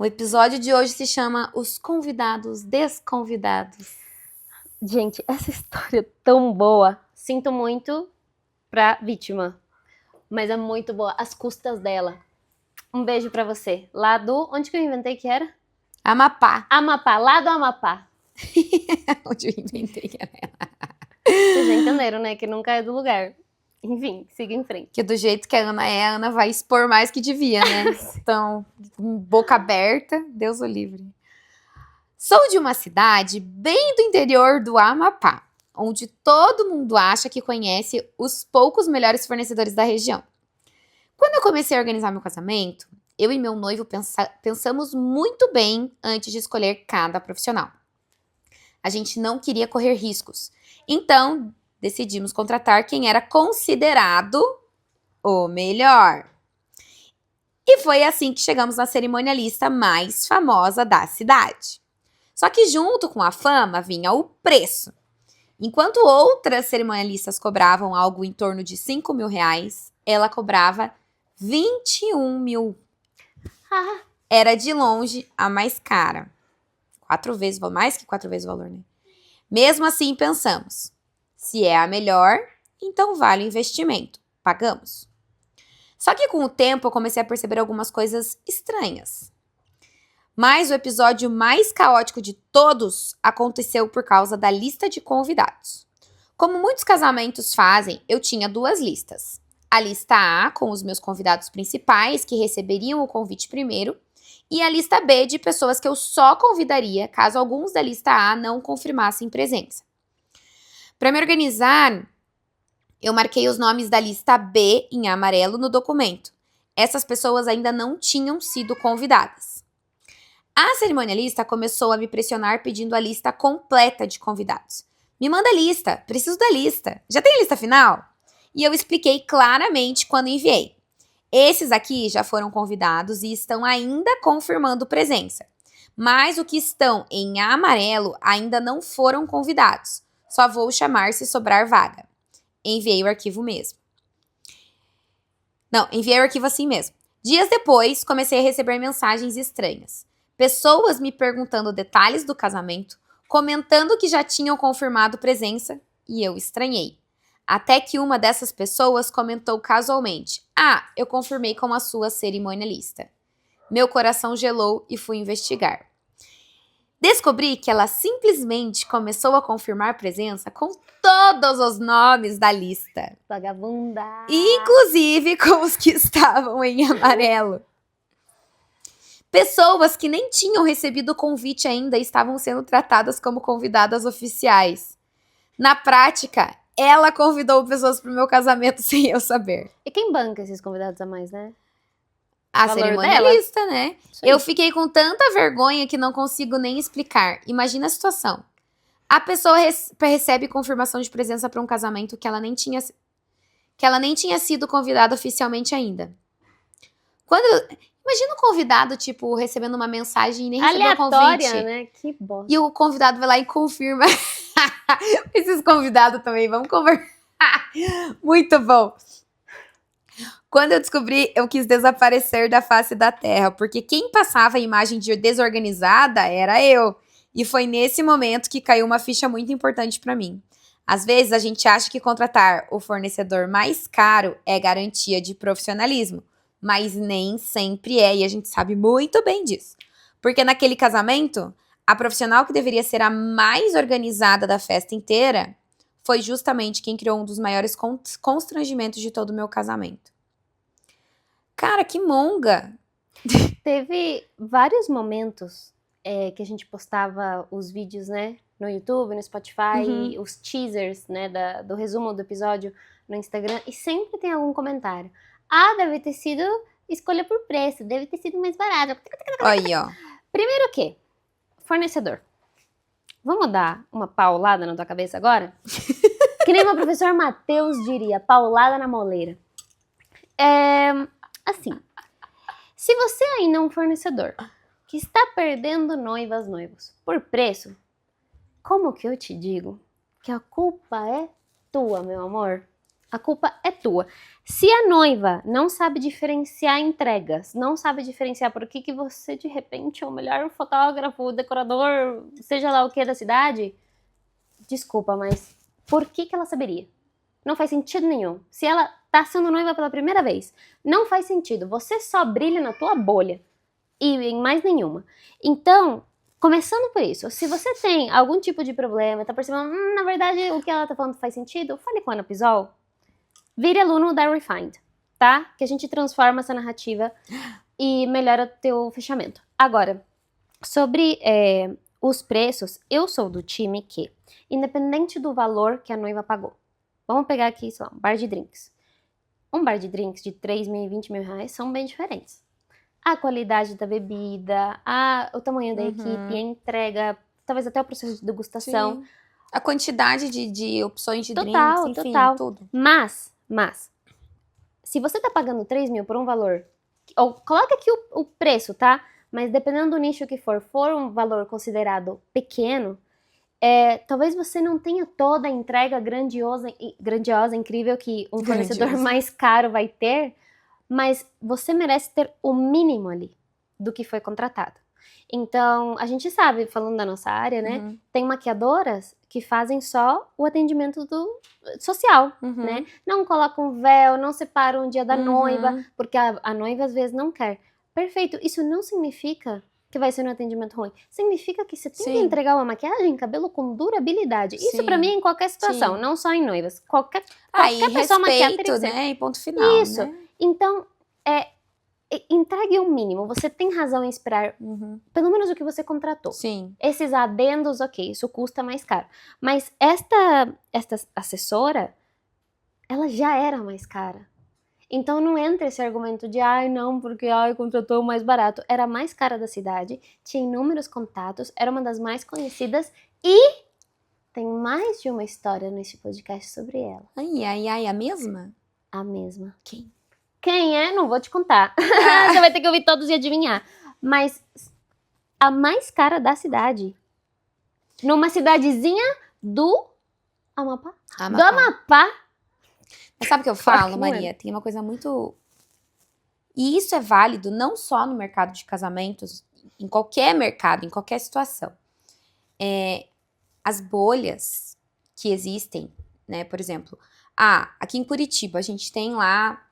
O episódio de hoje se chama Os Convidados Desconvidados. Gente, essa história é tão boa. Sinto muito pra vítima, mas é muito boa. As custas dela. Um beijo pra você. Lá do... Onde que eu inventei que era? Amapá. Amapá. Lá do Amapá. Onde eu inventei que era ela. Vocês já entenderam, né? Que nunca é do lugar. Enfim, siga em frente. Que do jeito que a Ana vai expor mais que devia, né? Então, boca aberta, Deus o livre. Sou de uma cidade bem do interior do Amapá, onde todo mundo acha que conhece os poucos melhores fornecedores da região. Quando eu comecei a organizar meu casamento, eu e meu noivo pensamos muito bem antes de escolher cada profissional. A gente não queria correr riscos, então decidimos contratar quem era considerado o melhor. E foi assim que chegamos na cerimonialista mais famosa da cidade. Só que junto com a fama vinha o preço. Enquanto outras cerimonialistas cobravam algo em torno de 5 mil reais, ela cobrava 21 mil. Era de longe a mais cara. Mais que 4 vezes o valor, né? Mesmo assim, pensamos, se é a melhor, então vale o investimento. Pagamos. Só que com o tempo eu comecei a perceber algumas coisas estranhas. Mas o episódio mais caótico de todos aconteceu por causa da lista de convidados. Como muitos casamentos fazem, eu tinha 2 listas. A lista A, com os meus convidados principais, que receberiam o convite primeiro, e a lista B, de pessoas que eu só convidaria caso alguns da lista A não confirmassem presença. Para me organizar, eu marquei os nomes da lista B em amarelo no documento. Essas pessoas ainda não tinham sido convidadas. A cerimonialista começou a me pressionar pedindo a lista completa de convidados. Me manda a lista, preciso da lista. Já tem a lista final? E eu expliquei claramente quando enviei. Esses aqui já foram convidados e estão ainda confirmando presença. Mas os que estão em amarelo ainda não foram convidados. Só vou chamar se sobrar vaga. Enviei o arquivo mesmo. Não, enviei o arquivo assim mesmo. Dias depois, comecei a receber mensagens estranhas. Pessoas me perguntando detalhes do casamento, comentando que já tinham confirmado presença, e eu estranhei. Até que uma dessas pessoas comentou casualmente: "Ah, eu confirmei com a sua cerimonialista." Meu coração gelou e fui investigar. Descobri que ela simplesmente começou a confirmar presença com todos os nomes da lista. Vagabunda. Inclusive com os que estavam em amarelo. Pessoas que nem tinham recebido o convite ainda estavam sendo tratadas como convidadas oficiais. Na prática, ela convidou pessoas para o meu casamento sem eu saber. E quem banca esses convidados a mais, né? A Valor cerimonialista, né? Isso aí. Eu fiquei com tanta vergonha que não consigo nem explicar. Imagina a situação. A pessoa recebe confirmação de presença para um casamento que ela nem tinha sido convidada oficialmente ainda. Imagina o convidado, tipo, recebendo uma mensagem e nem recebeu o convite. Aleatória, né? Que bosta. E o convidado vai lá e confirma. Esses convidados também, vamos conversar. Muito bom. Quando eu descobri, eu quis desaparecer da face da terra, porque quem passava a imagem de desorganizada era eu. E foi nesse momento que caiu uma ficha muito importante para mim. Às vezes a gente acha que contratar o fornecedor mais caro é garantia de profissionalismo, mas nem sempre é, e a gente sabe muito bem disso. Porque naquele casamento, a profissional que deveria ser a mais organizada da festa inteira foi justamente quem criou um dos maiores constrangimentos de todo o meu casamento. Cara, que monga! Teve vários momentos que a gente postava os vídeos, né? No YouTube, no Spotify, os teasers, né? Do resumo do episódio no Instagram. E sempre tem algum comentário. Ah, deve ter sido escolha por preço. Deve ter sido mais barato. Aí, ó. Primeiro o quê? Fornecedor. Vamos dar uma paulada na tua cabeça agora? Que nem meu professor Matheus diria, paulada na moleira. Assim, se você ainda é um fornecedor que está perdendo noivos por preço, como que eu te digo que a culpa é tua, meu amor? A culpa é tua. Se a noiva não sabe diferenciar entregas, não sabe diferenciar por que você, de repente, é o melhor fotógrafo, decorador, seja lá o que da cidade, desculpa, mas por que ela saberia? Não faz sentido nenhum. Se ela tá sendo noiva pela primeira vez, não faz sentido. Você só brilha na tua bolha e em mais nenhuma. Então, começando por isso, se você tem algum tipo de problema, tá percebendo, na verdade, o que ela tá falando faz sentido, fale com a Ana Pisol. Vire aluno da Refined, tá? Que a gente transforma essa narrativa e melhora o teu fechamento. Agora, sobre os preços, eu sou do time que, independente do valor que a noiva pagou, vamos pegar aqui, sei lá, um bar de drinks. Um bar de drinks de 3 mil e 20 mil reais são bem diferentes. A qualidade da bebida, o tamanho da equipe, a entrega, talvez até o processo de degustação. Sim. A quantidade de opções de Total, drinks, enfim, total. tudo. Mas, se você tá pagando 3 mil por um valor, ou coloca aqui o preço, tá? Mas dependendo do nicho que for um valor considerado pequeno, talvez você não tenha toda a entrega grandiosa, incrível que um fornecedor mais caro vai ter, mas você merece ter o mínimo ali do que foi contratado. Então, a gente sabe, falando da nossa área, né? Tem maquiadoras que fazem só o atendimento social, né? Não colocam véu, não separam o dia da noiva, porque a noiva às vezes não quer. Perfeito, isso não significa que vai ser um atendimento ruim. Significa que você tem que entregar uma maquiagem, cabelo com durabilidade. Isso pra mim é em qualquer situação, não só em noivas. Qualquer pessoa maquiada teria que ser. Né? E ponto final, isso. Né? Então, entregue o mínimo. Você tem razão em esperar pelo menos o que você contratou. Sim. Esses adendos, ok, isso custa mais caro. Mas esta assessora, ela já era mais cara. Então não entra esse argumento de não, porque contratou o mais barato. Era a mais cara da cidade, tinha inúmeros contatos, era uma das mais conhecidas e tem mais de uma história nesse podcast sobre ela. Ai, a mesma? A mesma. Quem é? Não vou te contar. Você vai ter que ouvir todos e adivinhar. Mas a mais cara da cidade. Numa cidadezinha do Amapá. Do Amapá. Mas sabe o que eu falo, Maria? Tem uma coisa muito... E isso é válido não só no mercado de casamentos, em qualquer mercado, em qualquer situação. As bolhas que existem, né? Por exemplo, aqui em Curitiba a gente tem lá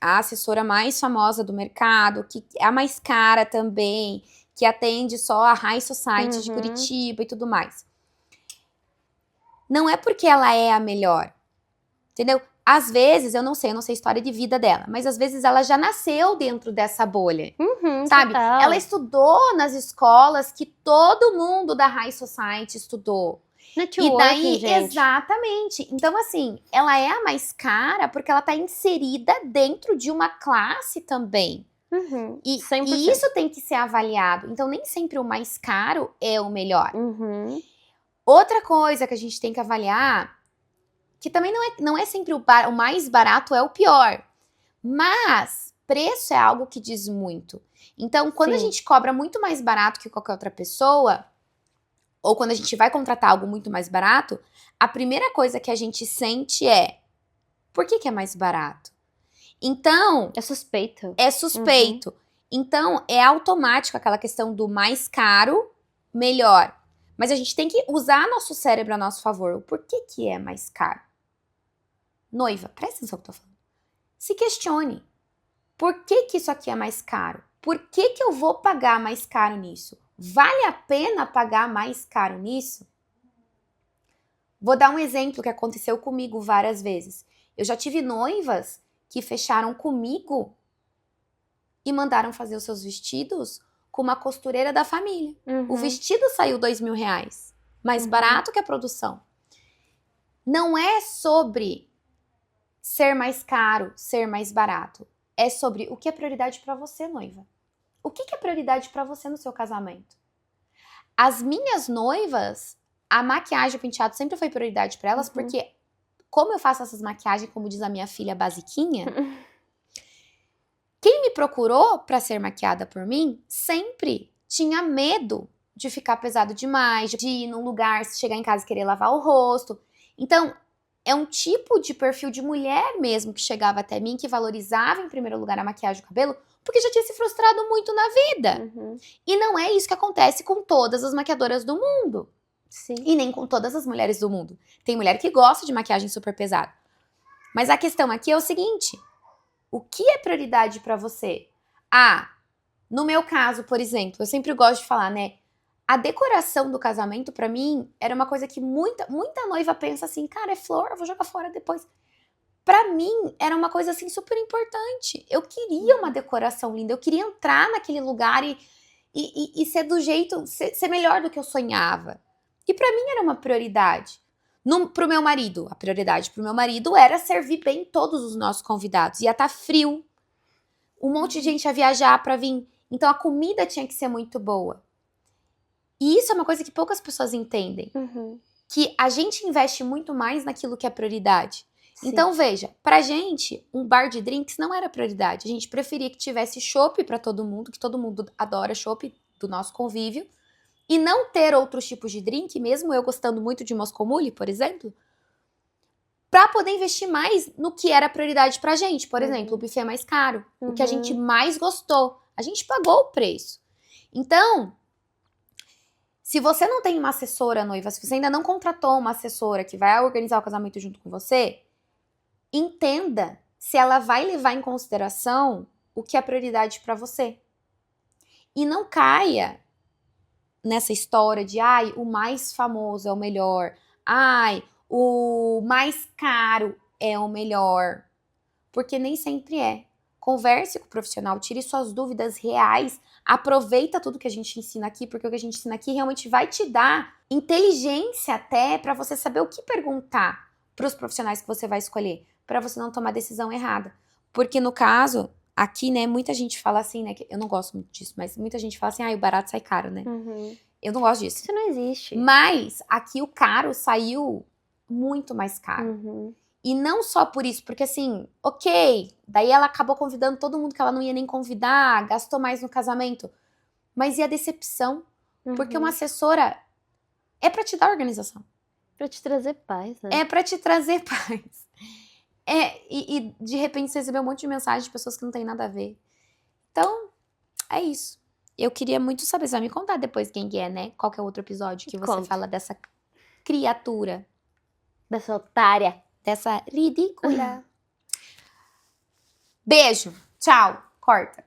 a assessora mais famosa do mercado, que é a mais cara também, que atende só a High Society de Curitiba e tudo mais. Não é porque ela é a melhor, entendeu? Às vezes, eu não sei a história de vida dela, mas às vezes ela já nasceu dentro dessa bolha, sabe? Total. Ela estudou nas escolas que todo mundo da High Society estudou. Networking, e daí, gente. Exatamente. Então, assim, ela é a mais cara porque ela tá inserida dentro de uma classe também. E isso tem que ser avaliado. Então, nem sempre o mais caro é o melhor. Outra coisa que a gente tem que avaliar, que também não é sempre o mais barato é o pior. Mas preço é algo que diz muito. Então, quando a gente cobra muito mais barato que qualquer outra pessoa, ou quando a gente vai contratar algo muito mais barato, a primeira coisa que a gente sente por que é mais barato? Então... É suspeito. Então, é automático aquela questão do mais caro, melhor. Mas a gente tem que usar nosso cérebro a nosso favor. Por que é mais caro? Noiva, presta atenção no que eu tô falando. Se questione. Por que isso aqui é mais caro? Por que eu vou pagar mais caro nisso? Vale a pena pagar mais caro nisso? Vou dar um exemplo que aconteceu comigo várias vezes. Eu já tive noivas que fecharam comigo e mandaram fazer os seus vestidos com uma costureira da família. O vestido saiu R$2.000, mais barato que a produção. Não é sobre ser mais caro, ser mais barato. É sobre o que é prioridade para você, noiva. O que é prioridade para você no seu casamento? As minhas noivas, a maquiagem e o penteado sempre foi prioridade para elas, porque como eu faço essas maquiagens, como diz a minha filha basiquinha, quem me procurou para ser maquiada por mim sempre tinha medo de ficar pesado demais, de ir num lugar, chegar em casa e querer lavar o rosto. Então, é um tipo de perfil de mulher mesmo que chegava até mim, que valorizava em primeiro lugar a maquiagem e o cabelo, porque já tinha se frustrado muito na vida. E não é isso que acontece com todas as maquiadoras do mundo. Sim. E nem com todas as mulheres do mundo. Tem mulher que gosta de maquiagem super pesada. Mas a questão aqui é o seguinte: o que é prioridade pra você? No meu caso, por exemplo, eu sempre gosto de falar, né? A decoração do casamento, pra mim, era uma coisa que muita noiva pensa assim, cara, é flor, eu vou jogar fora depois. Pra mim, era uma coisa assim super importante. Eu queria uma decoração linda, eu queria entrar naquele lugar e ser do jeito, ser melhor do que eu sonhava. E pra mim era uma prioridade. Pro meu marido, a prioridade pro meu marido era servir bem todos os nossos convidados. Ia estar frio, um monte de gente ia viajar pra vir. Então a comida tinha que ser muito boa. E isso é uma coisa que poucas pessoas entendem. Que a gente investe muito mais naquilo que é prioridade. Sim. Então, veja, pra gente, um bar de drinks não era prioridade. A gente preferia que tivesse chopp pra todo mundo, que todo mundo adora chopp do nosso convívio. E não ter outros tipos de drink, mesmo eu gostando muito de Moscow Mule, por exemplo, pra poder investir mais no que era prioridade pra gente. Por exemplo, o buffet mais caro, o que a gente mais gostou. A gente pagou o preço. Então, se você não tem uma assessora noiva, se você ainda não contratou uma assessora que vai organizar o casamento junto com você, entenda se ela vai levar em consideração o que é prioridade pra você. E não caia nessa história de, o mais famoso é o melhor. O mais caro é o melhor. Porque nem sempre é. Converse com o profissional, tire suas dúvidas reais, aproveita tudo que a gente ensina aqui, porque o que a gente ensina aqui realmente vai te dar inteligência até para você saber o que perguntar para os profissionais que você vai escolher, para você não tomar decisão errada. Porque no caso, aqui, né, muita gente fala assim, né, que eu não gosto muito disso, mas muita gente fala assim, o barato sai caro, né? Eu não gosto disso. Isso não existe. Mas aqui o caro saiu muito mais caro. E não só por isso, porque assim, ok, daí ela acabou convidando todo mundo que ela não ia nem convidar, gastou mais no casamento. Mas e a decepção? Porque uma assessora é pra te dar organização. Pra te trazer paz, né? É pra te trazer paz. E de repente você recebeu um monte de mensagem de pessoas que não tem nada a ver. Então, é isso. Eu queria muito saber, você vai me contar depois quem que é, né? Qual que é o outro episódio que você fala dessa criatura. Dessa otária. Dessa ridícula. Beijo. Tchau. Corta.